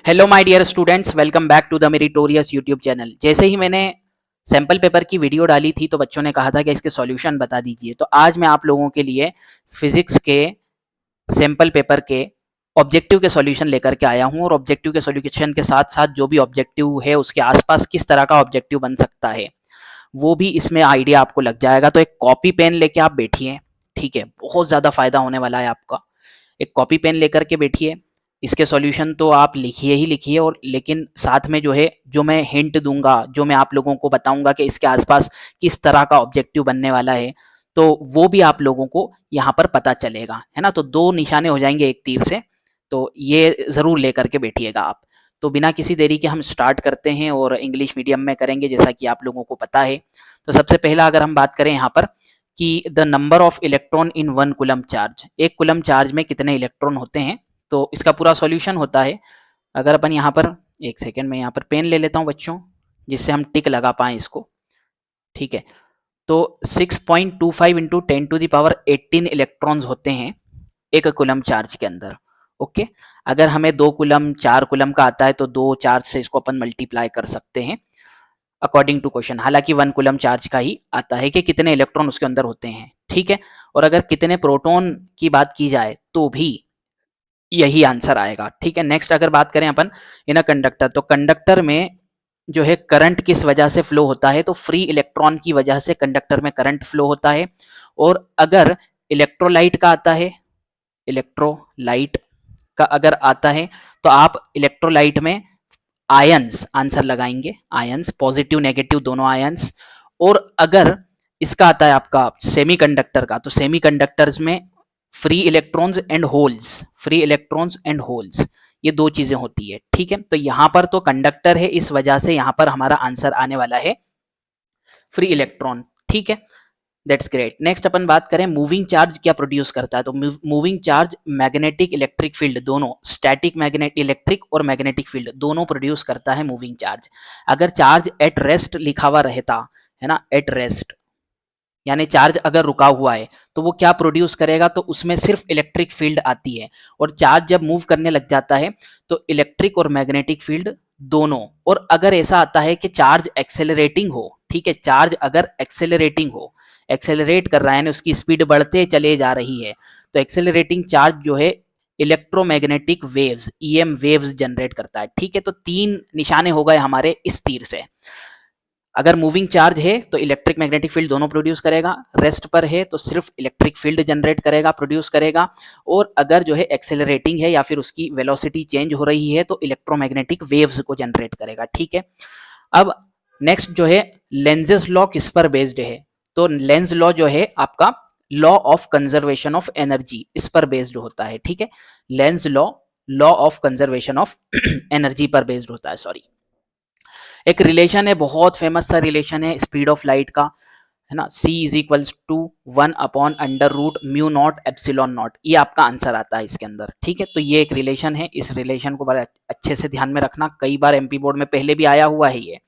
Hello my dear students, welcome back to the Meritorious YouTube channel. जैसे ही मैंने sample paper की video डाली थी तो बच्चों ने कहा था कि इसके सॉल्यूशन बता दीजिए। तो आज मैं आप लोगों के लिए फिजिक्स के सैम्पल पेपर के ऑब्जेक्टिव के सॉल्यूशन लेकर के आया हूं, और ऑब्जेक्टिव के सॉल्यूशन के साथ साथ जो भी ऑब्जेक्टिव है उसके आसपास किस तरह का ऑब्जेक्टिव बन सकता है वो भी इसमें आइडिया आपको लग जाएगा। तो एक कॉपी पेन लेके आप बैठिए, ठीक है, बहुत ज़्यादा फायदा होने वाला है आपका। एक कॉपी पेन लेकर के बैठिए, इसके सॉल्यूशन तो आप लिखिए ही लिखिए, और लेकिन साथ में जो है जो मैं हिंट दूंगा, जो मैं आप लोगों को बताऊंगा कि इसके आसपास किस तरह का ऑब्जेक्टिव बनने वाला है, तो वो भी आप लोगों को यहाँ पर पता चलेगा, है ना। तो दो निशाने हो जाएंगे एक तीर से, तो ये ज़रूर लेकर के बैठिएगा आप। तो बिना किसी देरी के हम स्टार्ट करते हैं और इंग्लिश मीडियम में करेंगे जैसा कि आप लोगों को पता है। तो सबसे पहला अगर हम बात करें यहाँ पर कि the number of electron in 1 coulomb charge, एक कूलम चार्ज में कितने इलेक्ट्रॉन होते हैं, तो इसका पूरा सॉल्यूशन होता है। अगर अपन यहाँ पर एक सेकेंड में यहाँ पर पेन ले लेता हूँ बच्चों, जिससे हम टिक लगा पाएँ इसको, ठीक है। तो 6.25 इंटू 10⁻18 इलेक्ट्रॉन्स होते हैं एक कूलम चार्ज के अंदर। ओके, अगर हमें 2 कूलम 4 कूलम का आता है तो 2 चार्ज से इसको अपन मल्टीप्लाई कर सकते हैं अकॉर्डिंग टू क्वेश्चन। हालांकि 1 कूलम चार्ज का ही आता है कि कितने इलेक्ट्रॉन उसके अंदर होते हैं, ठीक है। और अगर कितने प्रोटॉन की बात की जाए तो भी यही आंसर आएगा, ठीक है। नेक्स्ट अगर बात करें अपन इन अ कंडक्टर, तो कंडक्टर में जो है करंट किस वजह से फ्लो होता है, तो फ्री इलेक्ट्रॉन की वजह से कंडक्टर में करंट फ्लो होता है। और अगर इलेक्ट्रोलाइट का आता है, इलेक्ट्रोलाइट का अगर आता है तो आप इलेक्ट्रोलाइट में आयंस आंसर लगाएंगे, आयंस पॉजिटिव नेगेटिव दोनों आयंस। और अगर इसका आता है आपका सेमीकंडक्टर का, तो सेमीकंडक्टर्स में free electrons and holes, free electrons and holes, ये दो चीजें होती है, ठीक है। तो यहां पर तो कंडक्टर है, इस वजह से यहां पर हमारा आंसर आने वाला है फ्री इलेक्ट्रॉन, ठीक है। That's great. नेक्स्ट अपन बात करें मूविंग चार्ज क्या प्रोड्यूस करता है, तो moving charge magnetic electric field दोनों, स्टैटिक मैग्नेट इलेक्ट्रिक और मैग्नेटिक फील्ड दोनों प्रोड्यूस करता है मूविंग चार्ज। अगर चार्ज एट रेस्ट लिखा हुआ रहता है ना, एट रेस्ट यानी चार्ज अगर रुका हुआ है तो वो क्या प्रोड्यूस करेगा, तो उसमें सिर्फ इलेक्ट्रिक फील्ड आती है। और चार्ज जब मूव करने लग जाता है तो इलेक्ट्रिक और मैग्नेटिक फील्ड दोनों। और अगर ऐसा आता है कि चार्ज एक्सेलरेटिंग हो, ठीक है, चार्ज अगर एक्सेलरेटिंग हो, एक्सेलरेट कर रहा है ना, उसकी स्पीड बढ़ते चले जा रही है, तो एक्सेलरेटिंग चार्ज जो है electromagnetic waves, EM waves generate करता है, ठीक है। तो तीन निशाने हो गए हमारे इस तीर से। अगर मूविंग चार्ज है तो इलेक्ट्रिक मैग्नेटिक फील्ड दोनों प्रोड्यूस करेगा, रेस्ट पर है तो सिर्फ इलेक्ट्रिक फील्ड जनरेट करेगा, प्रोड्यूस करेगा। और अगर जो है एक्सेलरेटिंग है या फिर उसकी वेलोसिटी चेंज हो रही है तो इलेक्ट्रोमैग्नेटिक वेव्स को जनरेट करेगा, ठीक है। अब नेक्स्ट जो है लेंजेस लॉ किस पर बेस्ड है, तो लेंज लॉ जो है आपका law of conservation of energy, इस पर बेस्ड होता है, ठीक है। Lenz law law of conservation of energy पर बेस्ड होता है, सॉरी। एक रिलेशन है, बहुत फेमस सा रिलेशन है स्पीड ऑफ लाइट का, है ना, c is equals to 1/√μ0 epsilon naught, ये आपका आंसर आता है इसके अंदर, ठीक है। तो ये एक रिलेशन है, इस रिलेशन को बड़े अच्छे से ध्यान में रखना, कई बार एमपी बोर्ड में पहले भी आया हुआ है ये,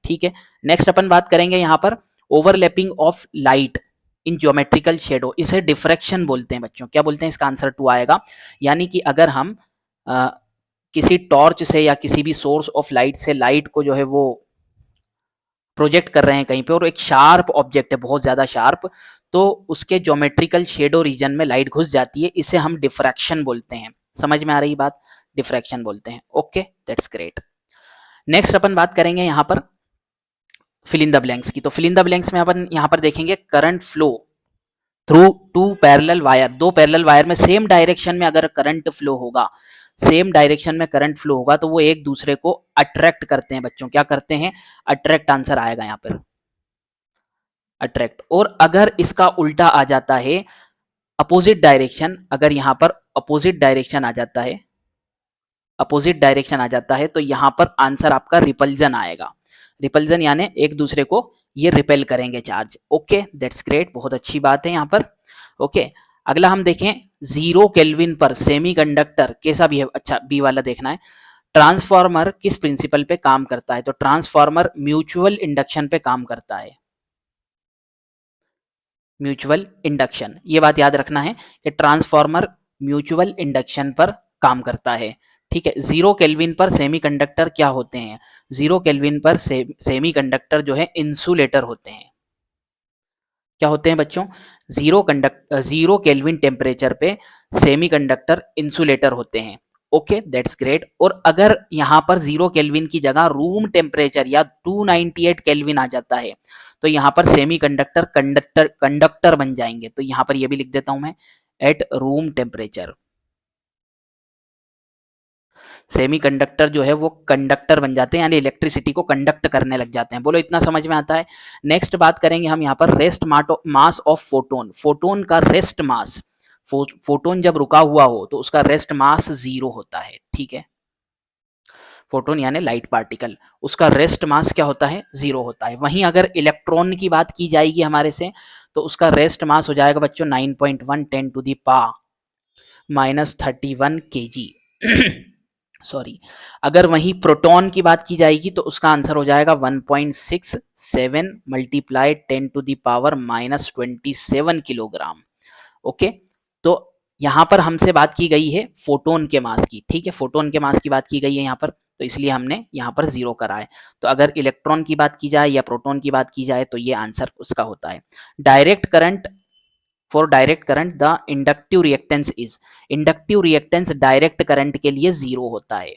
ठीक है। नेक्स्ट अपन बात करेंगे यहाँ पर overlapping of light in geometrical shadow, इसे डिफ्रैक्शन बोलते हैं बच्चों। क्या बोलते हैं, इसका आंसर 2 आएगा। यानी कि अगर हम किसी टॉर्च से या किसी भी सोर्स ऑफ लाइट से लाइट को जो है वो प्रोजेक्ट कर रहे हैं कहीं पे, और एक शार्प ऑब्जेक्ट है, बहुत ज्यादा शार्प, तो उसके ज्योमेट्रिकल शेडो रीजन में लाइट घुस जाती है, इसे हम डिफ्रैक्शन बोलते हैं। समझ में आ रही बात, डिफ्रैक्शन बोलते हैं। Okay, that's great. नेक्स्ट अपन बात करेंगे यहाँ पर फिल इन द ब्लैंक्स की। तो फिल इन द ब्लैंक्स में अपन यहाँ पर देखेंगे current flow through 2 parallel wire, 2 parallel wire में सेम डायरेक्शन में अगर करंट फ्लो होगा, सेम डायरेक्शन में करंट फ्लो होगा, तो वो एक दूसरे को अट्रैक्ट करते हैं बच्चों। क्या करते हैं, अट्रैक्ट, आंसर आएगा यहाँ पर अट्रैक्ट। और अगर इसका उल्टा आ जाता है अपोजिट डायरेक्शन, अगर यहाँ पर अपोजिट डायरेक्शन आ जाता है, अपोजिट डायरेक्शन आ जाता है, तो यहाँ पर आंसर आपका रिपल्जन आएगा। रिपल्जन यानी एक दूसरे को ये रिपेल करेंगे चार्ज। ओके, दैट्स ग्रेट, बहुत अच्छी बात है यहाँ पर। ओके, अगला हम देखें 0 केल्विन पर सेमीकंडक्टर कैसा भी है, अच्छा बी वाला देखना है। ट्रांसफार्मर किस प्रिंसिपल पे काम करता है, तो ट्रांसफार्मर म्यूचुअल इंडक्शन पे काम करता है, म्यूचुअल इंडक्शन, ये बात याद रखना है कि ट्रांसफार्मर म्यूचुअल इंडक्शन पर काम करता है, ठीक है, 0 केल्विन पर सेमीकंडक्टर क्या होते हैं? 0 केल्विन पर सेमीकंडक्टर जो है इंसुलेटर होते हैं। क्या होते हैं बच्चों? 0 केल्विन टेम्परेचर पे सेमीकंडक्टर इंसुलेटर होते हैं। Okay, that's great. और अगर यहाँ पर 0 केल्विन की जगह रूम टेम्परेचर या 298 केल्विन आ जाता है, तो यहाँ पर सेमीकंडक्टर कंडक्टर बन जाएंगे। तो यहाँ पर ये भी लिख देता हूं मैं, एट रूम टेम्परेचर सेमीकंडक्टर जो है वो कंडक्टर बन जाते हैं, यानी इलेक्ट्रिसिटी को कंडक्ट करने लग जाते हैं। बोलो इतना समझ में आता है? नेक्स्ट बात करेंगे हम यहाँ पर rest mass of photon. Photon का रेस्ट मास, फोटोन जब रुका हुआ हो तो उसका रेस्ट मास 0 होता है। ठीक है, फोटोन यानी लाइट पार्टिकल, उसका रेस्ट मास क्या होता है? 0 होता है। वहीं अगर इलेक्ट्रॉन की बात की जाएगी हमारे से, तो उसका रेस्ट मास हो जाएगा बच्चों 9.1 10 to the power -31 kg। Sorry, अगर वहीं प्रोटॉन की बात की जाएगी तो उसका आंसर हो जाएगा 1.67 multiply 10 to the power -27 kilogram. Okay, तो यहां पर हमसे बात की गई है फोटोन के मास की। ठीक है, फोटोन के मास की बात की गई है यहाँ पर, तो इसलिए हमने यहाँ पर 0 करा है। तो अगर इलेक्ट्रॉन की बात की जाए या प्रोटॉन की बात की जाए तो ये आंसर उसका होता है। Direct current, for direct current the inductive reactance is, inductive reactance direct current के लिए 0 होता है।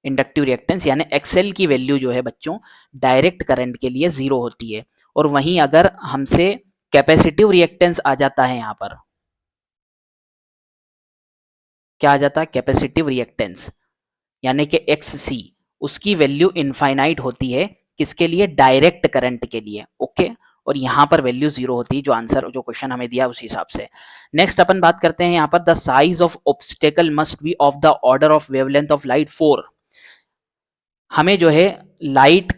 इंडक्टिव रिएक्टेंस यानी एक्सएल की वैल्यू जो है बच्चों डायरेक्ट करंट के लिए 0 होती है। और वहीं अगर हमसे कैपेसिटिव रिएक्टेंस आ जाता है, यहाँ पर क्या आ जाता है? कैपेसिटिव रिएक्टेंस यानी कि XC, उसकी वैल्यू इनफाइनाइट होती है। किसके लिए? डायरेक्ट करंट के लिए। ओके, और यहाँ पर वैल्यू 0 होती है, जो आंसर जो क्वेश्चन हमें दिया उस हिसाब से। नेक्स्ट अपन बात करते हैं यहाँ पर, the size of obstacle must be of the order of wavelength of light 4। हमें जो है लाइट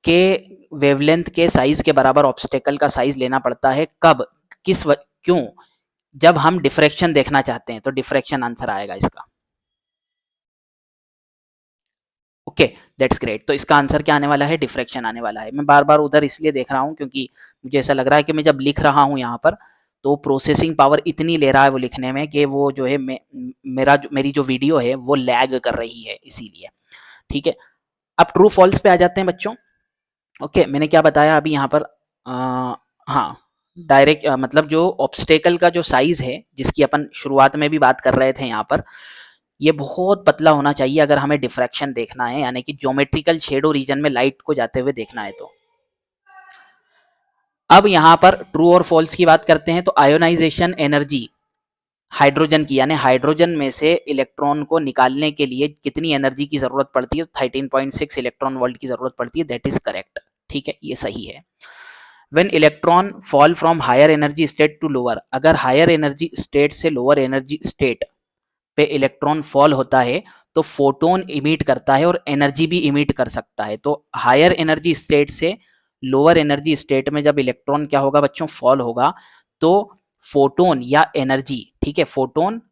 के वेवलेंथ के साइज के बराबर ऑब्स्टेकल का साइज लेना पड़ता है। कब, क्यों? जब हम डिफ्रैक्शन देखना चाहते हैं, तो डिफ्रैक्शन आंसर आएगा इसका। Okay, that's great. तो इसका आंसर क्या आने वाला है? डिफ्रैक्शन आने वाला है। मैं बार बार उधर इसलिए देख रहा हूं क्योंकि मुझे ऐसा लग रहा है कि मैं जब लिख रहा हूं यहाँ पर, तो प्रोसेसिंग पावर इतनी ले रहा है वो लिखने में कि वो जो है मेरी जो वीडियो है वो लैग कर रही है, इसीलिए। ठीक है, अब ट्रू फॉल्स पे आ जाते हैं बच्चों। ओके, मैंने क्या बताया अभी यहाँ पर? हाँ, डायरेक्ट मतलब जो ऑब्स्टेकल का जो साइज है, जिसकी अपन शुरुआत में भी बात कर रहे थे यहाँ पर, ये बहुत पतला होना चाहिए अगर हमें डिफ्रैक्शन देखना है, यानी कि ज्योमेट्रिकल शेडो रीजन में लाइट को जाते हुए देखना है। तो अब यहाँ पर ट्रू और फॉल्स की बात करते हैं। तो आयोनाइजेशन एनर्जी हाइड्रोजन की, यानी हाइड्रोजन में से इलेक्ट्रॉन को निकालने के लिए कितनी एनर्जी की जरूरत पड़ती है? 13.6 इलेक्ट्रॉन वोल्ट की जरूरत पड़ती है। That is correct. ठीक है, ये सही है। When electron fall from higher energy state to lower, अगर हायर एनर्जी स्टेट से लोअर एनर्जी स्टेट पे इलेक्ट्रॉन फॉल होता है तो फोटोन इमिट करता है और एनर्जी भी इमिट कर सकता है। तो हायर एनर्जी स्टेट से लोअर एनर्जी स्टेट में जब इलेक्ट्रॉन क्या होगा बच्चों? फॉल होगा, तो फोटोन या एनर्जी, ठीक है, फोटोन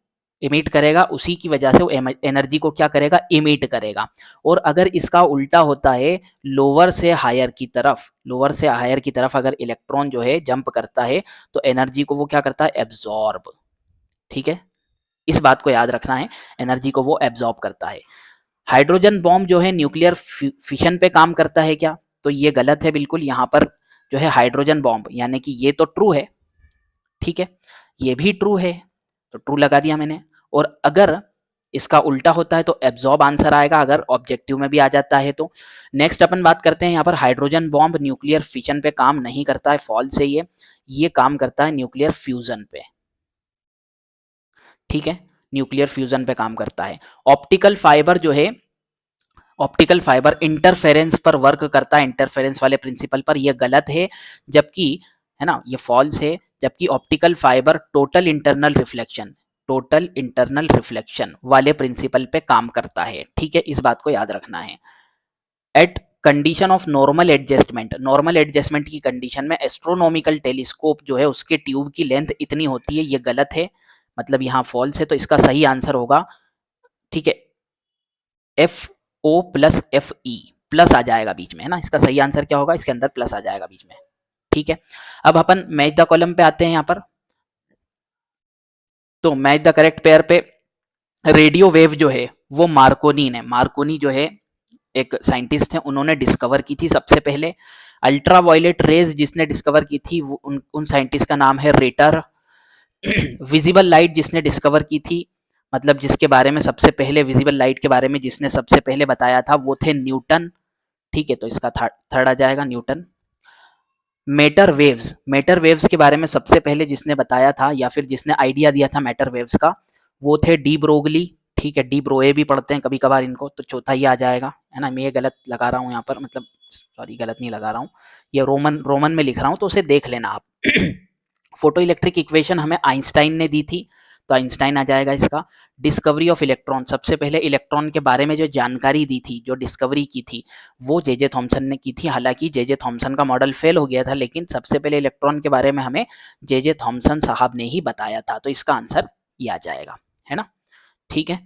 इमिट करेगा, उसी की वजह से वो एनर्जी को क्या करेगा? इमिट करेगा। और अगर इसका उल्टा होता है, लोअर से हायर की तरफ, लोअर से हायर की तरफ अगर इलेक्ट्रॉन जो है जंप करता है, तो एनर्जी को वो क्या करता है? एब्जॉर्ब। ठीक है, इस बात को याद रखना है, एनर्जी को वो एब्जॉर्ब करता है। हाइड्रोजन बॉम्ब जो है न्यूक्लियर फिशन पे काम करता है क्या? तो ये गलत है बिल्कुल। यहाँ पर जो है हाइड्रोजन बॉम्ब, यानी कि ये तो ट्रू है, ठीक है, ये भी ट्रू है, तो ट्रू लगा दिया मैंने। और अगर इसका उल्टा होता है तो एब्जॉर्ब आंसर आएगा, अगर ऑब्जेक्टिव में भी आ जाता है तो। नेक्स्ट अपन बात करते हैं यहाँ पर, हाइड्रोजन बॉम्ब न्यूक्लियर फिशन पे काम नहीं करता है, फॉल्स है ये काम करता है न्यूक्लियर फ्यूजन पे। ठीक है, न्यूक्लियर फ्यूजन पे काम करता है। ऑप्टिकल फाइबर जो है, ऑप्टिकल फाइबर इंटरफेरेंस पर वर्क करता है, इंटरफेरेंस वाले प्रिंसिपल पर, यह गलत है। जबकि है ना, ये फॉल्स है। जबकि optical fibre total internal reflection वाले प्रिंसिपल पे काम करता है। ठीक है, इस बात को याद रखना है। At condition of normal adjustment की कंडीशन में एस्ट्रोनॉमिकल टेलीस्कोप जो है उसके ट्यूब की लेंथ इतनी होती है, ये गलत है, मतलब यहाँ फॉल्स है। तो इसका सही आंसर होगा, ठीक है, F O plus F E, plus आ जाएगा बीच में, है ना। इसका सही आंसर क्या होगा? इसके अंदर प्लस आ जाएगा बीच में। ठीक है, अब अपन मैच द कॉलम पे आते हैं यहाँ पर। तो मैच द करेक्ट पेयर पे रेडियो वेव जो है वो मार्कोनी जो है एक साइंटिस्ट थे, उन्होंने डिस्कवर की थी सबसे पहले। अल्ट्रा वायलेट रेज जिसने डिस्कवर की थी वो उन साइंटिस्ट का नाम है रेटर। विजिबल लाइट जिसने डिस्कवर की थी, मतलब जिसके बारे में सबसे पहले विजिबल लाइट के बारे में जिसने सबसे पहले बताया था वो थे न्यूटन। ठीक है, तो इसका थर्ड आ जाएगा न्यूटन। मैटर वेव्स के बारे में सबसे पहले जिसने बताया था या फिर जिसने आइडिया दिया था मैटर वेव्स का, वो थे डी ब्रोगली। ठीक है, डी ब्रोए भी पढ़ते हैं कभी कभार इनको, तो चौथा ही आ जाएगा, है ना। मैं ये गलत लगा रहा हूँ यहाँ पर, मतलब सॉरी गलत नहीं लगा रहा हूँ, ये रोमन रोमन में लिख रहा हूँ, तो उसे देख लेना आप। फोटो इलेक्ट्रिक इक्वेशन हमें आइंस्टाइन ने दी थी, तो आइंस्टाइन आ जाएगा इसका। डिस्कवरी ऑफ इलेक्ट्रॉन, सबसे पहले इलेक्ट्रॉन के बारे में जो जानकारी दी थी, जो डिस्कवरी की थी, वो जे थॉमसन ने की थी। हालांकि जे थॉमसन का मॉडल फेल हो गया था, लेकिन सबसे पहले इलेक्ट्रॉन के बारे में हमें जे थॉमसन साहब ने ही बताया था, तो इसका आंसर ये आ जाएगा, है ना। ठीक है,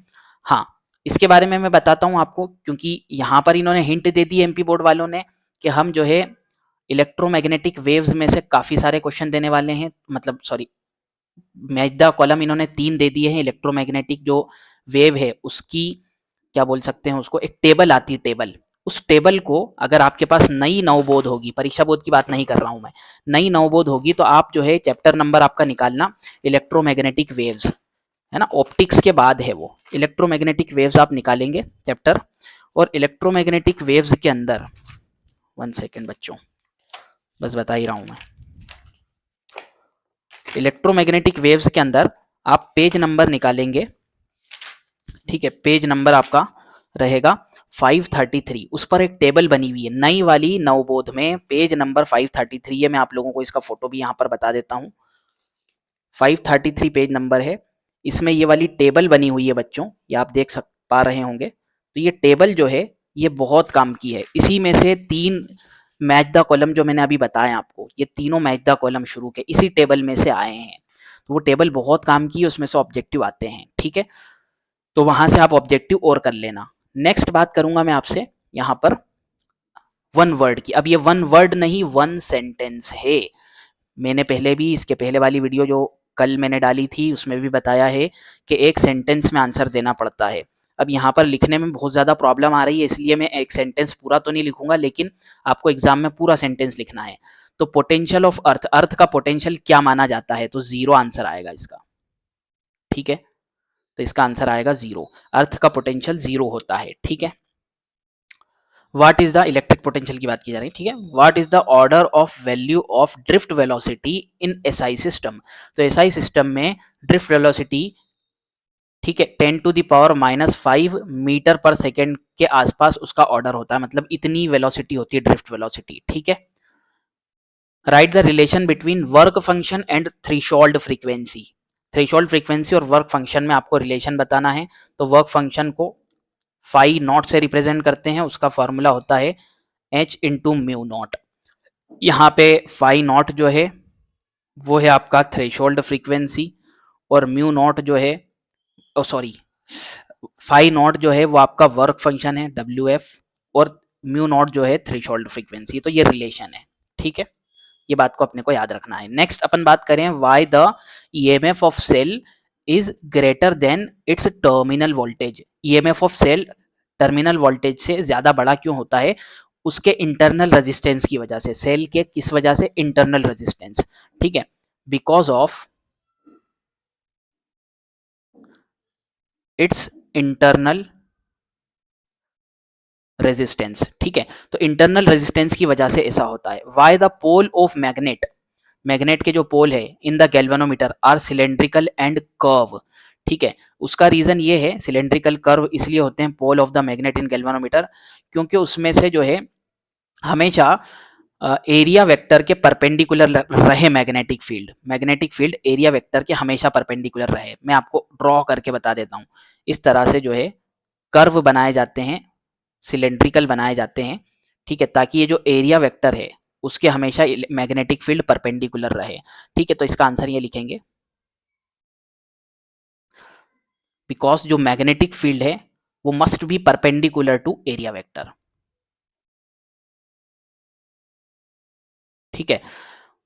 हाँ, इसके बारे में मैं बताता हूँ आपको, क्योंकि यहाँ पर इन्होंने हिंट दे दी एमपी बोर्ड वालों ने कि हम जो है इलेक्ट्रोमैग्नेटिक वेव्स में से काफी सारे क्वेश्चन देने वाले हैं, मतलब सॉरी, मैच द कॉलम इन्होंने 3 दे दिए हैं। इलेक्ट्रोमैग्नेटिक जो वेव है उसकी क्या बोल सकते हैं उसको, एक टेबल आती है, टेबल। उस टेबल को अगर आपके पास नई नवबोध होगी, परीक्षा बोध की बात नहीं कर रहा हूं मैं, नई नवबोध होगी, तो आप जो है चैप्टर नंबर आपका निकालना इलेक्ट्रोमैग्नेटिक वेव्स, है ना, ऑप्टिक्स के बाद है वो। इलेक्ट्रोमैग्नेटिक वेव्स आप निकालेंगे चैप्टर, और इलेक्ट्रोमैग्नेटिक वेव्स के अंदर, 1 सेकेंड बच्चों, बस बता ही रहा हूं मैं। इलेक्ट्रोमैग्नेटिक वेव्स के अंदर आप पेज नंबर निकालेंगे। ठीक है, पेज नंबर आपका रहेगा 533, उस पर एक टेबल बनी हुई है नई वाली नवबोध में, पेज नंबर 533 है। मैं आप लोगों को इसका फोटो भी यहां पर बता देता हूं, 533 पेज नंबर है। इसमें ये वाली टेबल बनी हुई है बच्चों, ये आप देख पा रहे होंगे। तो ये टेबल जो है ये बहुत काम की है। इसी में से 3 मैच द कॉलम जो मैंने अभी बताया आपको, ये तीनों मैच द कॉलम शुरू के इसी टेबल में से आए हैं। तो वो टेबल बहुत काम की है, उसमें से ऑब्जेक्टिव आते हैं। ठीक है, तो वहां से आप ऑब्जेक्टिव और कर लेना। नेक्स्ट बात करूंगा मैं आपसे यहाँ पर वन वर्ड की। अब ये वन वर्ड नहीं, वन सेंटेंस है। मैंने पहले भी इसके पहले वाली वीडियो जो कल मैंने डाली थी उसमें भी बताया है कि एक सेंटेंस में आंसर देना पड़ता है। अब यहाँ पर लिखने में बहुत ज़्यादा प्रॉब्लम आ रही है, इसलिए मैं एक सेंटेंस पूरा तो नहीं लिखूंगा, लेकिन आपको एग्जाम में पूरा सेंटेंस लिखना है। तो पोटेंशियल ऑफ अर्थ, अर्थ का पोटेंशियल क्या माना जाता है, तो 0 आंसर आएगा इसका। ठीक है, तो इसका आंसर आएगा 0। अर्थ का पोटेंशियल 0 होता है। ठीक है, what is the electric potential की बात की जा रही है। ठीक है, what is the order of value of drift velocity in SI system. तो एसआई सिस्टम में ड्रिफ्ट वेलोसिटी, ठीक है, 10⁻⁻5 मीटर पर सेकेंड के आसपास उसका ऑर्डर होता है, मतलब इतनी वेलोसिटी होती है ड्रिफ्ट वेलोसिटी। ठीक है, right the relation between work function and threshold frequency. Threshold frequency और वर्क फंक्शन में आपको रिलेशन बताना है। तो वर्क फंक्शन को फाई नॉट से रिप्रेजेंट करते हैं, उसका फॉर्मूला होता है h इंटू म्यू नॉट। यहाँ पे फाई नॉट जो है वो है आपका थ्रेशोल्ड फ्रीक्वेंसी, और म्यू नॉट जो है, ओ सॉरी, फाई नॉट जो है वो आपका वर्क फंक्शन है WF, और म्यू नॉट जो है थ्रेशोल्ड फ्रीक्वेंसी। तो ये रिलेशन है। ठीक है, ये बात को अपने को याद रखना है। नेक्स्ट अपन बात करें, why the EMF of cell is greater than its terminal voltage. EMF of cell terminal voltage से ज्यादा बड़ा क्यों होता है, उसके इंटरनल रेजिस्टेंस की वजह से। सेल के किस वजह से, इंटरनल रेजिस्टेंस। ठीक है, because of its internal resistance. ठीक है, तो इंटरनल रेजिस्टेंस की वजह से ऐसा होता है। Why the pole of magnet, magnet के जो पोल है in the galvanometer are cylindrical and curve. ठीक है, उसका रीजन ये है, सिलेंड्रिकल कर्व इसलिए होते हैं pole of the magnet in galvanometer, क्योंकि उसमें से जो है हमेशा एरिया वेक्टर के परपेंडिकुलर रहे magnetic field. Magnetic field area vector के हमेशा परपेंडिकुलर रहे। मैं आपको ड्रॉ करके बता देता हूँ, इस तरह से जो है कर्व बनाए जाते हैं, सिलेंड्रिकल बनाए जाते हैं। ठीक है, ताकि ये जो एरिया वेक्टर है उसके हमेशा मैग्नेटिक फील्ड परपेंडिकुलर रहे। ठीक है, तो इसका आंसर ये लिखेंगे, बिकॉज जो मैग्नेटिक फील्ड है वो must be perpendicular to area vector. ठीक है,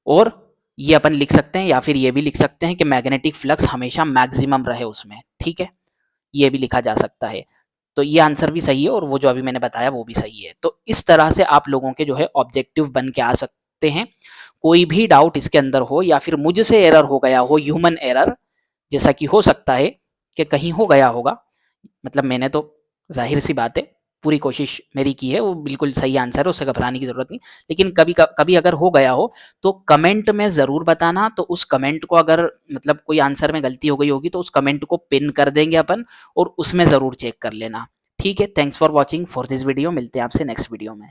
और ये अपन लिख सकते हैं, या फिर ये भी लिख सकते हैं कि मैग्नेटिक फ्लक्स हमेशा मैक्सिमम रहे उसमें। ठीक है, ये भी लिखा जा सकता है। तो ये आंसर भी सही है और वो जो अभी मैंने बताया वो भी सही है। तो इस तरह से आप लोगों के जो है ऑब्जेक्टिव बन के आ सकते हैं। कोई भी डाउट इसके अंदर हो या फिर मुझसे एरर हो गया हो, ह्यूमन एरर, जैसा कि हो सकता है कि कहीं हो गया होगा, मतलब मैंने तो ज़ाहिर सी बात है पूरी कोशिश मेरी की है, वो बिल्कुल सही आंसर है, उससे घबराने की ज़रूरत नहीं। लेकिन कभी अगर हो गया हो तो कमेंट में ज़रूर बताना। तो उस कमेंट को अगर मतलब कोई आंसर में गलती हो गई होगी तो उस कमेंट को पिन कर देंगे अपन और उसमें ज़रूर चेक कर लेना। ठीक है, thanks for watching for this video. मिलते हैं आपसे नेक्स्ट वीडियो में।